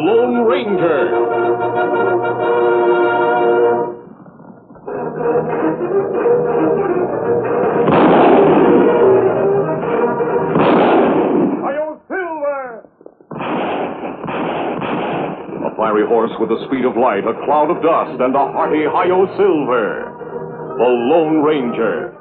Lone Ranger. A fiery horse with the speed of light, a cloud of dust, and a hearty Hi-Yo Silver. The Lone Ranger.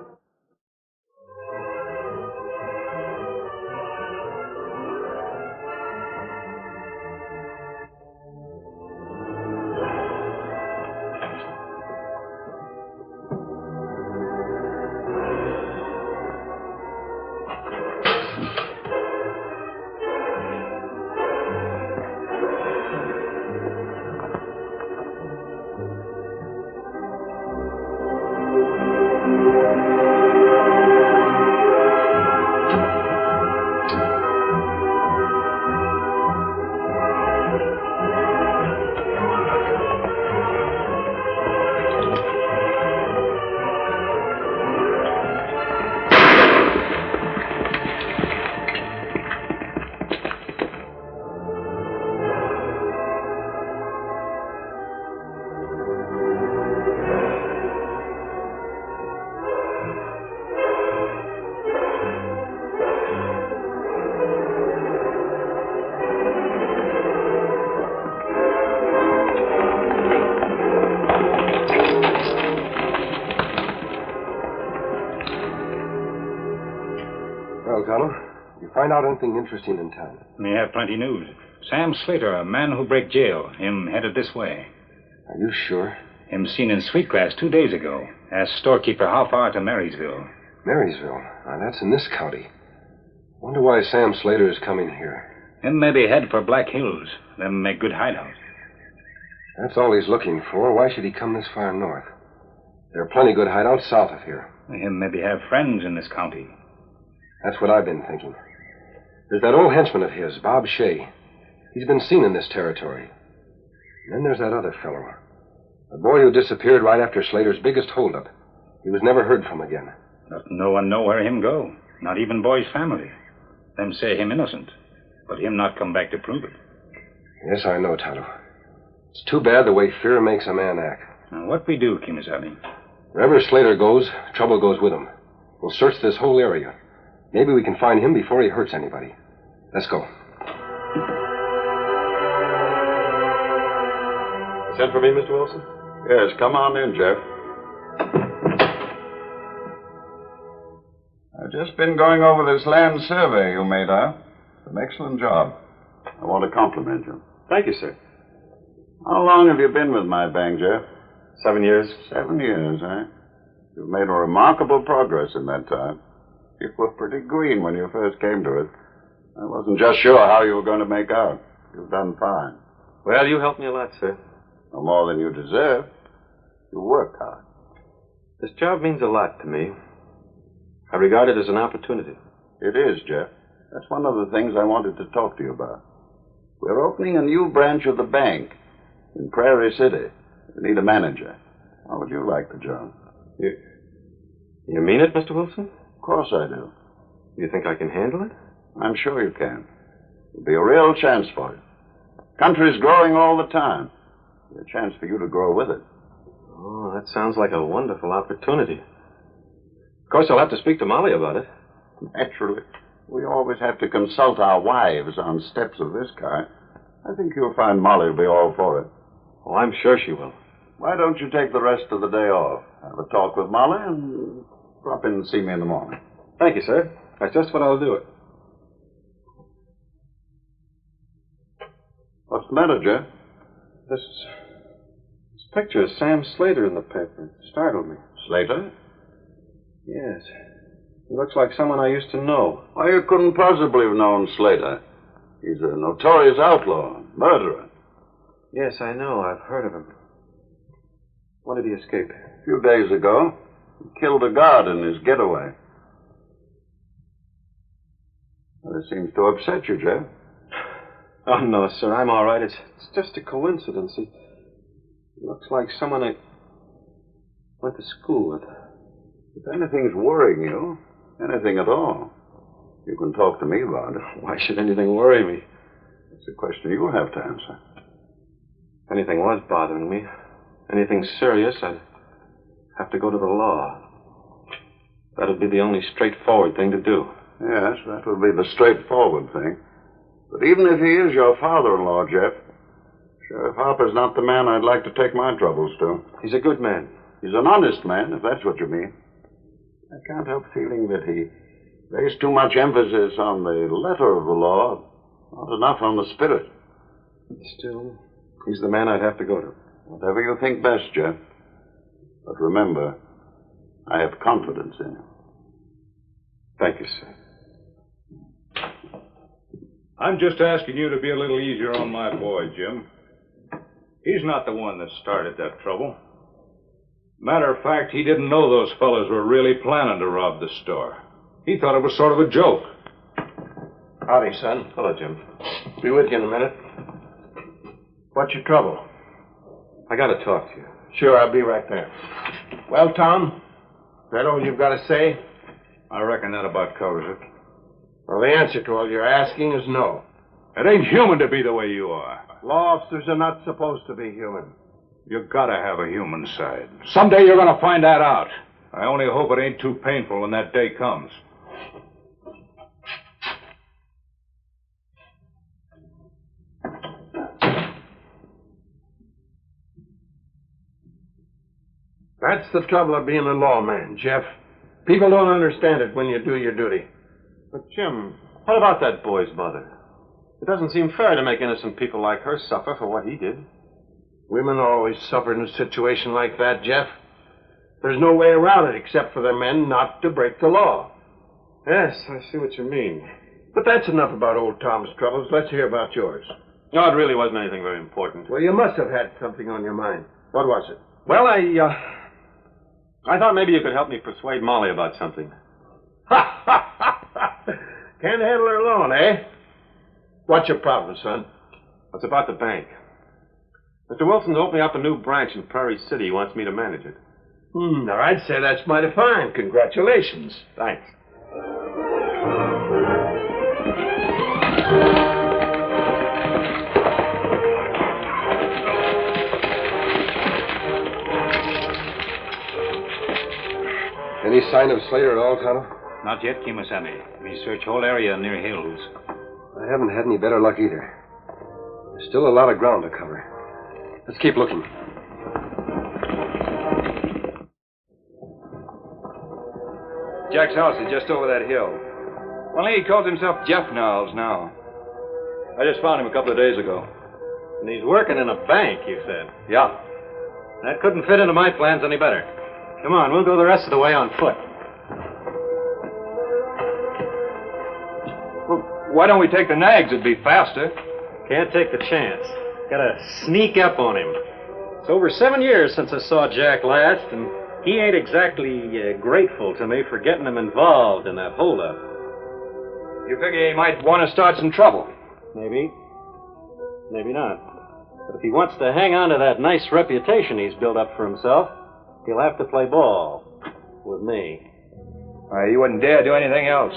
Well, Tonto, you find out anything interesting in town? We have plenty news. Sam Slater, a man who break jail. Him headed this way. Are you sure? Him seen in Sweetgrass 2 days ago. Asked storekeeper how far to Marysville. Marysville? That's in this county. Wonder why Sam Slater is coming here. Him maybe head for Black Hills. Them make good hideout. That's all he's looking for. Why should he come this far north? There are plenty good hideouts south of here. Him maybe have friends in this county. That's what I've been thinking. There's that old henchman of his, Bob Shea. He's been seen in this territory. And then there's that other fellow. The boy who disappeared right after Slater's biggest holdup. He was never heard from again. But no one know where him go. Not even boy's family. Them say him innocent. But him not come back to prove it. Yes, I know, Tonto. It's too bad the way fear makes a man act. Now, what we do, Kimasabi? Wherever Slater goes, trouble goes with him. We'll search this whole area. Maybe we can find him before he hurts anybody. Let's go. Sent for me, Mr. Wilson? Yes, come on in, Jeff. I've just been going over this land survey you made out. It's an excellent job. I want to compliment you. Thank you, sir. How long have you been with my bank, Jeff? 7 years. 7 years, eh? You've made a remarkable progress in that time. You were pretty green when you first came to it. I wasn't just sure how you were going to make out. You've done fine. Well, you helped me a lot, sir. No more than you deserve. You worked hard. This job means a lot to me. I regard it as an opportunity. It is, Jeff. That's one of the things I wanted to talk to you about. We're opening a new branch of the bank in Prairie City. We need a manager. How would you like the job? You mean it, Mr. Wilson? Of course I do. You think I can handle it? I'm sure you can. It'll be a real chance for you. Country's growing all the time. It'll be a chance for you to grow with it. Oh, that sounds like a wonderful opportunity. Of course, I'll have to speak to Molly about it. Naturally. We always have to consult our wives on steps of this kind. I think you'll find Molly will be all for it. Oh, I'm sure she will. Why don't you take the rest of the day off? Have a talk with Molly and drop in and see me in the morning. Thank you, sir. That's just what I'll do it. What's the matter, Jeff? This picture of Sam Slater in the paper startled me. Slater? Yes. He looks like someone I used to know. Why, you couldn't possibly have known Slater. He's a notorious outlaw, murderer. Yes, I know. I've heard of him. When did he escape? A few days ago. He killed a guard in his getaway. Well, it seems to upset you, Jeff. Oh, no, sir. I'm all right. It's just a coincidence. He looks like someone I went to school with. If anything's worrying you, anything at all, you can talk to me about it. Why should anything worry me? It's a question you'll have to answer. If anything was bothering me, anything serious, I'd have to go to the law. That'd be the only straightforward thing to do. Yes, that would be the straightforward thing. But even if he is your father-in-law, Jeff, Sheriff Harper's not the man I'd like to take my troubles to. He's a good man. He's an honest man, if that's what you mean. I can't help feeling that he lays too much emphasis on the letter of the law, not enough on the spirit. Still, he's the man I'd have to go to. Whatever you think best, Jeff. But remember, I have confidence in you. Thank you, sir. I'm just asking you to be a little easier on my boy, Jim. He's not the one that started that trouble. Matter of fact, he didn't know those fellas were really planning to rob the store. He thought it was sort of a joke. Howdy, son. Hello, Jim. Be with you in a minute. What's your trouble? I gotta talk to you. Sure, I'll be right there. Well, Tom, is that all you've got to say? I reckon that about covers it. Well, the answer to all you're asking is no. It ain't human to be the way you are. Law officers are not supposed to be human. You gotta have a human side. Someday you're gonna find that out. I only hope it ain't too painful when that day comes. That's the trouble of being a lawman, Jeff. People don't understand it when you do your duty. But, Jim, what about that boy's mother? It doesn't seem fair to make innocent people like her suffer for what he did. Women always suffer in a situation like that, Jeff. There's no way around it except for the men not to break the law. Yes, I see what you mean. But that's enough about old Tom's troubles. Let's hear about yours. No, it really wasn't anything very important. Well, you must have had something on your mind. What was it? Well, I thought maybe you could help me persuade Molly about something. Can't handle her alone, eh? What's your problem, son? It's about the bank. Mr. Wilson's opening up a new branch in Prairie City. He wants me to manage it. Now, I'd say that's mighty fine. Congratulations. Thanks. Any sign of Slater at all, Tonto? Not yet, Kimasami. We search whole area near Hills. I haven't had any better luck either. There's still a lot of ground to cover. Let's keep looking. Jack's house is just over that hill. Only he calls himself Jeff Niles now. I just found him a couple of days ago. And he's working in a bank, you said. Yeah. That couldn't fit into my plans any better. Come on, we'll go the rest of the way on foot. Well, why don't we take the nags? It'd be faster. Can't take the chance. Gotta sneak up on him. It's over 7 years since I saw Jack last, and he ain't exactly grateful to me for getting him involved in that holdup. You figure he might want to start some trouble? Maybe. Maybe not. But if he wants to hang on to that nice reputation he's built up for himself, he'll have to play ball with me. Why, he wouldn't dare do anything else.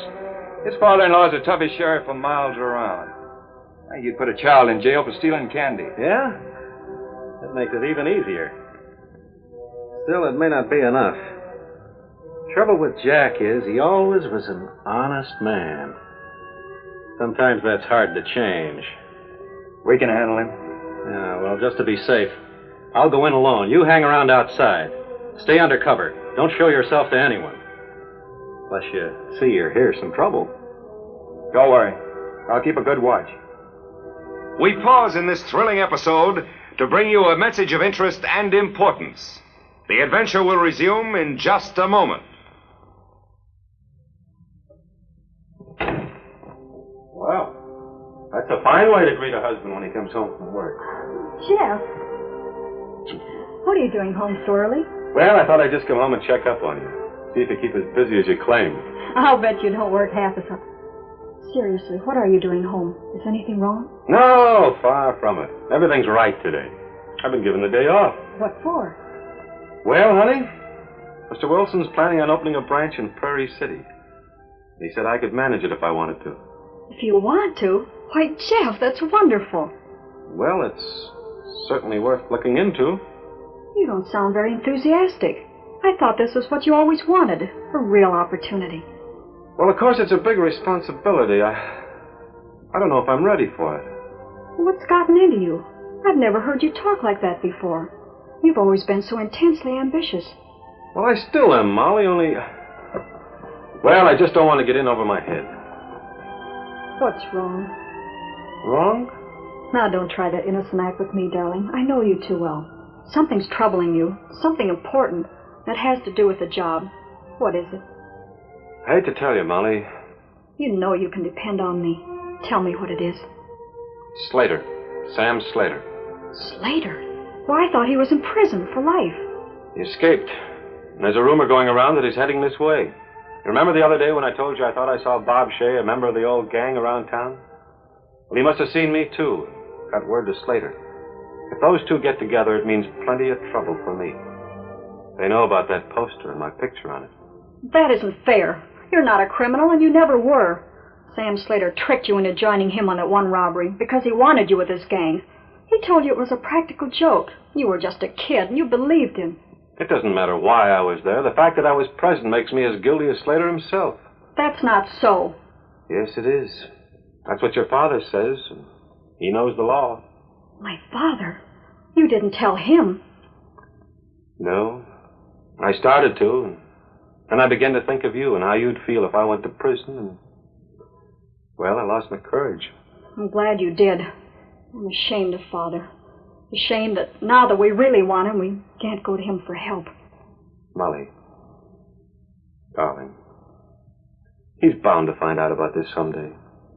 His father-in-law's the toughest sheriff for miles around. You'd put a child in jail for stealing candy. Yeah? That makes it even easier. Still, it may not be enough. Trouble with Jack is he always was an honest man. Sometimes that's hard to change. We can handle him. Yeah, well, just to be safe, I'll go in alone. You hang around outside. Stay under cover. Don't show yourself to anyone. Unless you see or hear some trouble. Don't worry. I'll keep a good watch. We pause in this thrilling episode to bring you a message of interest and importance. The adventure will resume in just a moment. Well, that's a fine way to greet a husband when he comes home from work. Jeff, what are you doing home so early? Well, I thought I'd just come home and check up on you. See if you keep as busy as you claim. I'll bet you don't work half as hard. Seriously, what are you doing home? Is anything wrong? No, far from it. Everything's right today. I've been given the day off. What for? Well, honey, Mr. Wilson's planning on opening a branch in Prairie City. He said I could manage it if I wanted to. If you want to? Why, Jeff, that's wonderful. Well, it's Certainly worth looking into. You don't sound very enthusiastic. I thought this was what you always wanted, a real opportunity. Well, of course, it's a big responsibility. I don't know if I'm ready for it. What's gotten into you? I've never heard you talk like that before. You've always been so intensely ambitious. Well, I still am, Molly, only... Well, I just don't want to get in over my head. What's wrong? Wrong? Now, don't try that innocent act with me, darling. I know you too well. Something's troubling you. Something important that has to do with the job. What is it? I hate to tell you, Molly. You know you can depend on me. Tell me what it is. Slater. Sam Slater. Slater? Why, I thought he was in prison for life. He escaped. And there's a rumor going around that he's heading this way. You remember the other day when I told you I thought I saw Bob Shea, a member of the old gang, around town? Well, he must have seen me, too. Got word to Slater. If those two get together, it means plenty of trouble for me. They know about that poster and my picture on it. That isn't fair. You're not a criminal, and you never were. Sam Slater tricked you into joining him on that one robbery because he wanted you with his gang. He told you it was a practical joke. You were just a kid, and you believed him. It doesn't matter why I was there. The fact that I was present makes me as guilty as Slater himself. That's not so. Yes, it is. That's what your father says. And he knows the law. My father? You didn't tell him. No. I started to, and I began to think of you and how you'd feel if I went to prison, and... Well, I lost my courage. I'm glad you did. I'm ashamed of Father. Ashamed that now that we really want him, we can't go to him for help. Molly. Darling. He's bound to find out about this someday.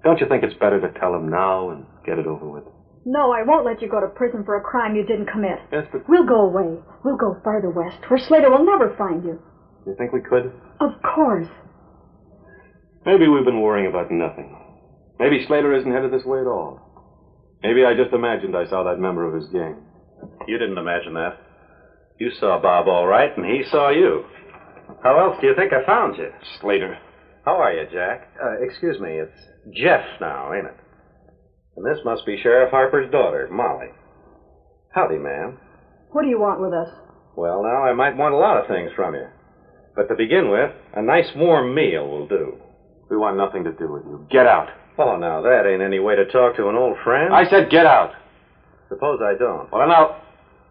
Don't you think it's better to tell him now and get it over with? No, I won't let you go to prison for a crime you didn't commit. Yes, but... We'll go away. We'll go farther west, where Slater will never find you. You think we could? Of course. Maybe we've been worrying about nothing. Maybe Slater isn't headed this way at all. Maybe I just imagined I saw that member of his gang. You didn't imagine that. You saw Bob all right, and he saw you. How else do you think I found you? Slater. How are you, Jack? Excuse me, it's Jeff now, ain't it? And this must be Sheriff Harper's daughter, Molly. Howdy, ma'am. What do you want with us? Well, now, I might want a lot of things from you. But to begin with, a nice warm meal will do. We want nothing to do with you. Get out. Oh, now, that ain't any way to talk to an old friend. I said get out. Suppose I don't. Well, now...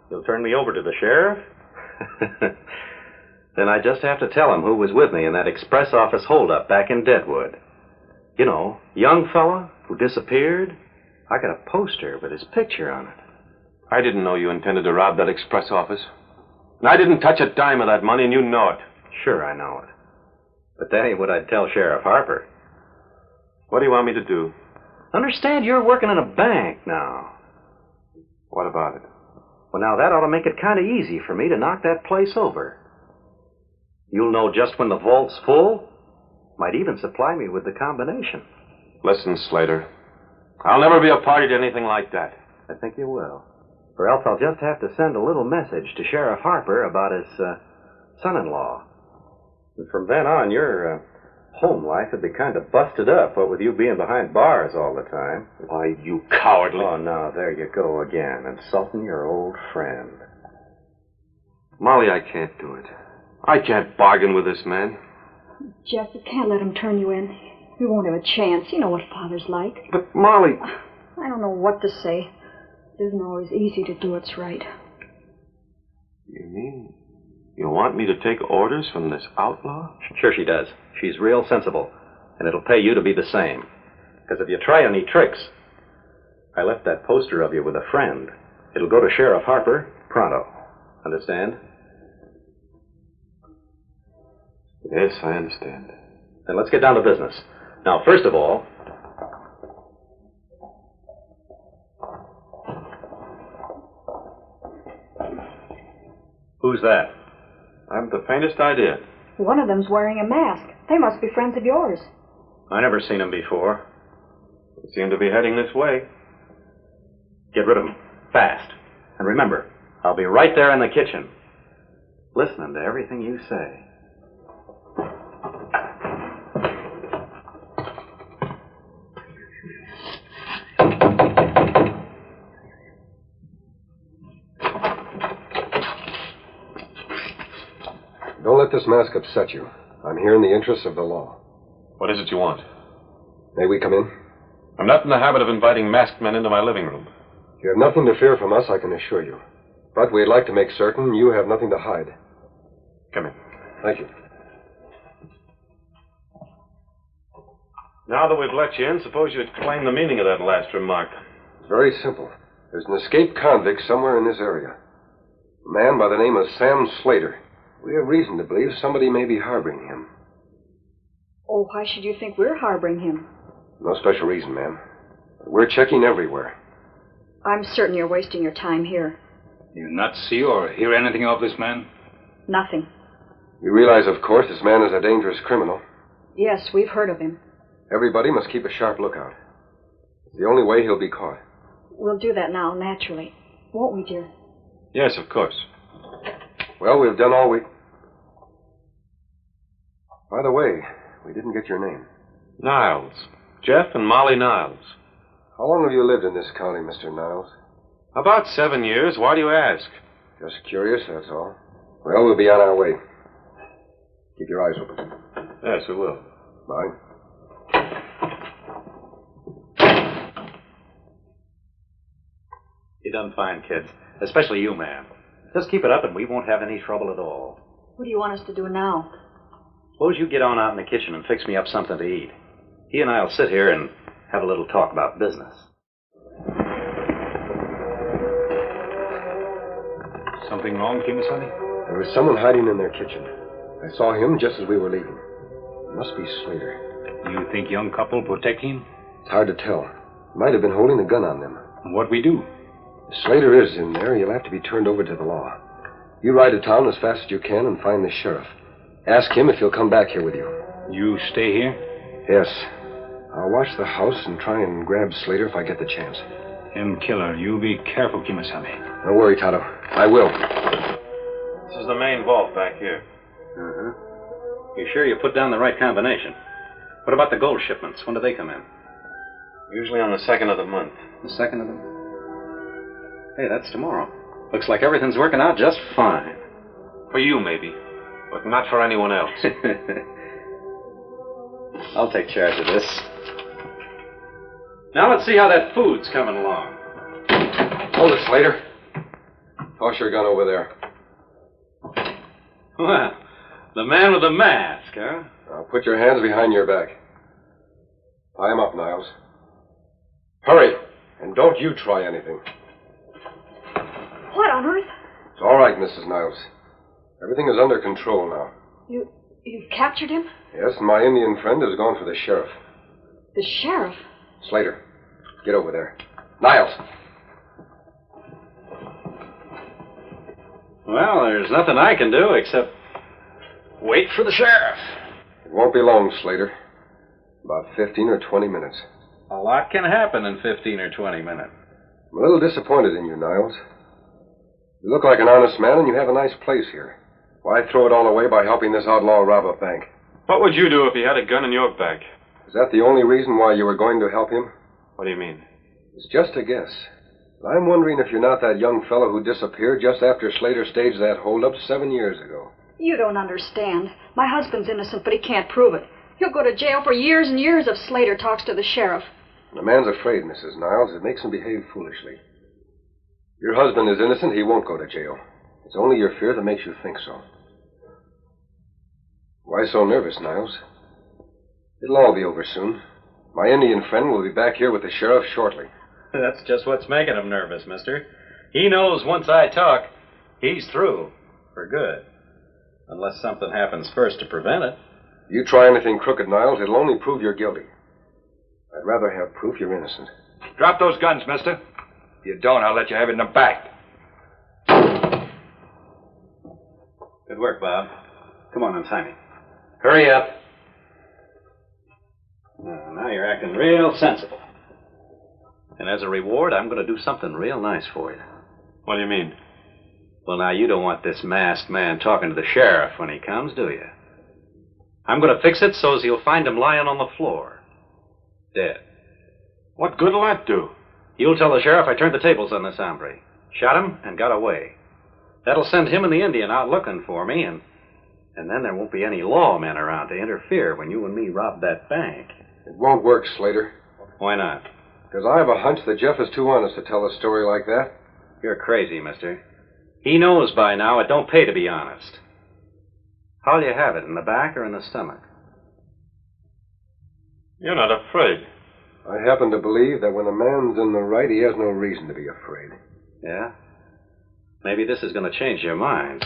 You'll turn me over to the sheriff? Then I just have to tell him who was with me in that express office holdup back in Deadwood. You know, young fella who disappeared. I got a poster with his picture on it. I didn't know you intended to rob that express office. And I didn't touch a dime of that money, and you know it. Sure, I know it. But that ain't what I'd tell Sheriff Harper. What do you want me to do? Understand you're working in a bank now. What about it? Well, now, that ought to make it kind of easy for me to knock that place over. You'll know just when the vault's full. Might even supply me with the combination. Listen, Slater. I'll never be a party to anything like that. I think you will. Or else I'll just have to send a little message to Sheriff Harper about his son-in-law. And from then on, your home life would be kind of busted up, what with you being behind bars all the time. Why, you cowardly... Oh, now, there you go again, insulting your old friend. Molly, I can't do it. I can't bargain with this man. Jeff, you can't let him turn you in. You won't have a chance. You know what Father's like. But, Molly... I don't know what to say. It isn't always easy to do what's right. You mean you want me to take orders from this outlaw? Sure she does. She's real sensible. And it'll pay you to be the same. Because if you try any tricks... I left that poster of you with a friend. It'll go to Sheriff Harper pronto. Understand? Yes, I understand. Then let's get down to business. Now, first of all... Who's that? I haven't the faintest idea. One of them's wearing a mask. They must be friends of yours. I never seen him before. They seem to be heading this way. Get rid of him. Fast. And remember, I'll be right there in the kitchen. Listening to everything you say. this mask upset you. I'm here in the interests of the law. What is it you want? May we come in? I'm not in the habit of inviting masked men into my living room. You have nothing to fear from us, I can assure you. But we'd like to make certain you have nothing to hide. Come in. Thank you. Now that we've let you in, suppose you explain the meaning of that last remark. It's very simple. There's an escaped convict somewhere in this area. A man by the name of Sam Slater. We have reason to believe somebody may be harboring him. Oh, why should you think we're harboring him? No special reason, ma'am. We're checking everywhere. I'm certain you're wasting your time here. You not see or hear anything of this man? Nothing. You realize, of course, this man is a dangerous criminal. Yes, we've heard of him. Everybody must keep a sharp lookout. It's the only way he'll be caught. We'll do that now, naturally. Won't we, dear? Yes, of course. Well, we've done all we... By the way, we didn't get your name. Niles. Jeff and Molly Niles. How long have you lived in this county, Mr. Niles? About 7 years. Why do you ask? Just curious, that's all. Well, we'll be on our way. Keep your eyes open. Yes, we will. Bye. You done fine, kids. Especially you, ma'am. Just keep it up and we won't have any trouble at all. What do you want us to do now? Suppose you get on out in the kitchen and fix me up something to eat. He and I'll sit here and have a little talk about business. Something wrong, Kimasabi? There was someone hiding in their kitchen. I saw him just as we were leaving. It must be Slater. You think young couple protect him? It's hard to tell. He might have been holding a gun on them. What we do? If Slater is in there, he'll have to be turned over to the law. You ride to town as fast as you can and find the sheriff. Ask him if he'll come back here with you. You stay here? Yes. I'll watch the house and try and grab Slater if I get the chance. Him killer. You be careful, Kimasabi. Don't worry, Tonto. I will. This is the main vault back here. Uh-huh. You sure you put down the right combination? What about the gold shipments? When do they come in? Usually on the 2nd of the month. The 2nd of them? Hey, that's tomorrow. Looks like everything's working out just fine. For you, maybe. But not for anyone else. I'll take charge of this. Now let's see how that food's coming along. Hold it, Slater. Toss your gun over there. Well, the man with the mask, huh? Now put your hands behind your back. Tie him up, Niles. Hurry, and don't you try anything. What on earth? It's all right, Mrs. Niles. Everything is under control now. You've captured him? Yes, and my Indian friend has gone for the sheriff. The sheriff? Slater, get over there. Niles! Well, there's nothing I can do except wait for the sheriff. It won't be long, Slater. About 15 or 20 minutes. A lot can happen in 15 or 20 minutes. I'm a little disappointed in you, Niles. You look like an honest man, and you have a nice place here. Why throw it all away by helping this outlaw rob a bank? What would you do if he had a gun in your back? Is that the only reason why you were going to help him? What do you mean? It's just a guess. But I'm wondering if you're not that young fellow who disappeared just after Slater staged that holdup 7 years ago. You don't understand. My husband's innocent, but he can't prove it. He'll go to jail for years and years if Slater talks to the sheriff. When a man's afraid, Mrs. Niles, it makes him behave foolishly. Your husband is innocent, he won't go to jail. It's only your fear that makes you think so. Why so nervous, Niles? It'll all be over soon. My Indian friend will be back here with the sheriff shortly. That's just what's making him nervous, mister. He knows once I talk, he's through. For good. Unless something happens first to prevent it. If you try anything crooked, Niles, it'll only prove you're guilty. I'd rather have proof you're innocent. Drop those guns, mister. If you don't, I'll let you have it in the back. Good work, Bob. Come on, untie me. Hurry up. Now you're acting real sensible. And as a reward, I'm going to do something real nice for you. What do you mean? Well, now, you don't want this masked man talking to the sheriff when he comes, do you? I'm going to fix it so as he'll find him lying on the floor. Dead. What good will that do? You'll tell the sheriff I turned the tables on this hombre. Shot him and got away. That'll send him and the Indian out looking for me, and And then there won't be any lawmen around to interfere when you and me rob that bank. It won't work, Slater. Why not? Because I have a hunch that Jeff is too honest to tell a story like that. You're crazy, mister. He knows by now it don't pay to be honest. How'll you have it, in the back or in the stomach? You're not afraid. I happen to believe that when a man's in the right, he has no reason to be afraid. Yeah? Maybe this is going to change your mind.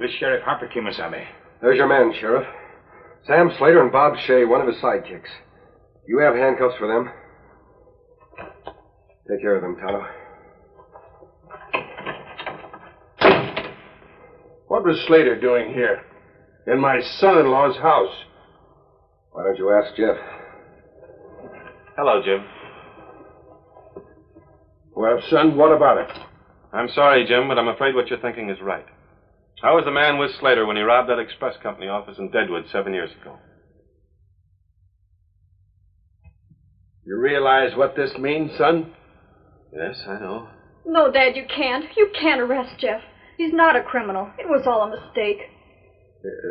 This Sheriff Harper Kimasabe. There's your man, Sheriff. Sam Slater and Bob Shea, one of his sidekicks. You have handcuffs for them. Take care of them, Tonto. What was Slater doing here? In my son-in-law's house? Why don't you ask Jeff? Hello, Jim. Well, son, what about it? I'm sorry, Jim, but I'm afraid what you're thinking is right. I was the man with Slater when he robbed that express company office in Deadwood 7 years ago. You realize what this means, son? Yes, I know. No, Dad, you can't. You can't arrest Jeff. He's not a criminal. It was all a mistake.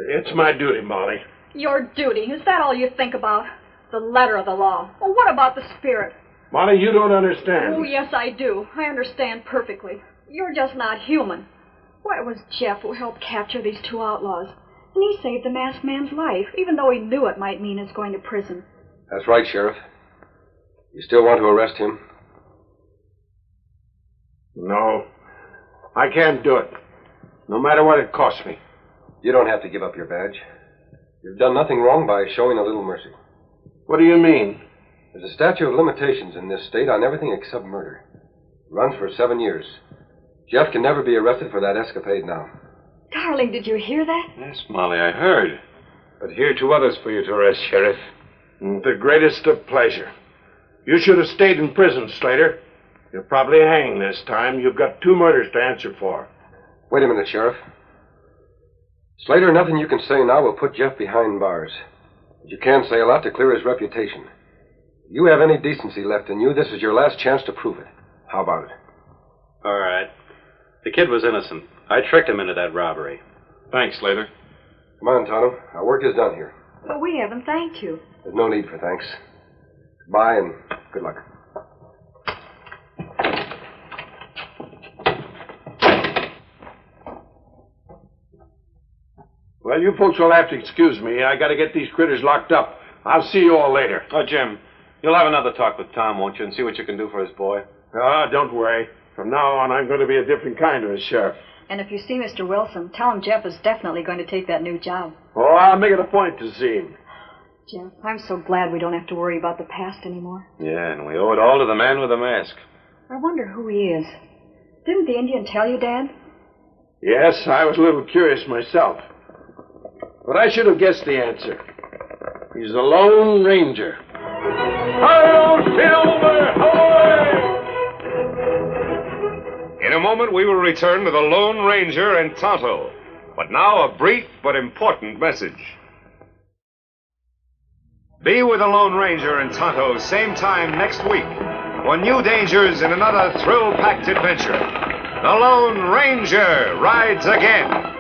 It's my duty, Molly. Your duty. Is that all you think about? The letter of the law. Well, what about the spirit? Molly, you don't understand. Oh, yes, I do. I understand perfectly. You're just not human. Why, it was Jeff who helped capture these two outlaws. And he saved the masked man's life, even though he knew it might mean his going to prison. That's right, Sheriff. You still want to arrest him? No. I can't do it. No matter what it costs me. You don't have to give up your badge. You've done nothing wrong by showing a little mercy. What do you mean? There's a statute of limitations in this state on everything except murder. It runs for 7 years. Jeff can never be arrested for that escapade now. Darling, did you hear that? Yes, Molly, I heard. But here are 2 others for you to arrest, Sheriff. The greatest of pleasure. You should have stayed in prison, Slater. You'll probably hang this time. You've got 2 murders to answer for. Wait a minute, Sheriff. Slater, nothing you can say now will put Jeff behind bars. But you can say a lot to clear his reputation. If you have any decency left in you, this is your last chance to prove it. How about it? All right. The kid was innocent. I tricked him into that robbery. Thanks, Slater. Come on, Tonto. Our work is done here. But we haven't thanked you. There's no need for thanks. Goodbye and good luck. Well, you folks will have to excuse me. I got to get these critters locked up. I'll see you all later. Oh, Jim, you'll have another talk with Tom, won't you, and see what you can do for his boy? Don't worry. From now on, I'm going to be a different kind of a sheriff. And if you see Mr. Wilson, tell him Jeff is definitely going to take that new job. Oh, I'll make it a point to see him. Jeff, I'm so glad we don't have to worry about the past anymore. Yeah, and we owe it all to the man with the mask. I wonder who he is. Didn't the Indian tell you, Dad? Yes, I was a little curious myself. But I should have guessed the answer. He's the Lone Ranger. Hi-yo, Silver! Ahoy! In a moment, we will return to the Lone Ranger and Tonto. But now, a brief but important message. Be with the Lone Ranger and Tonto same time next week for new dangers in another thrill-packed adventure. The Lone Ranger rides again.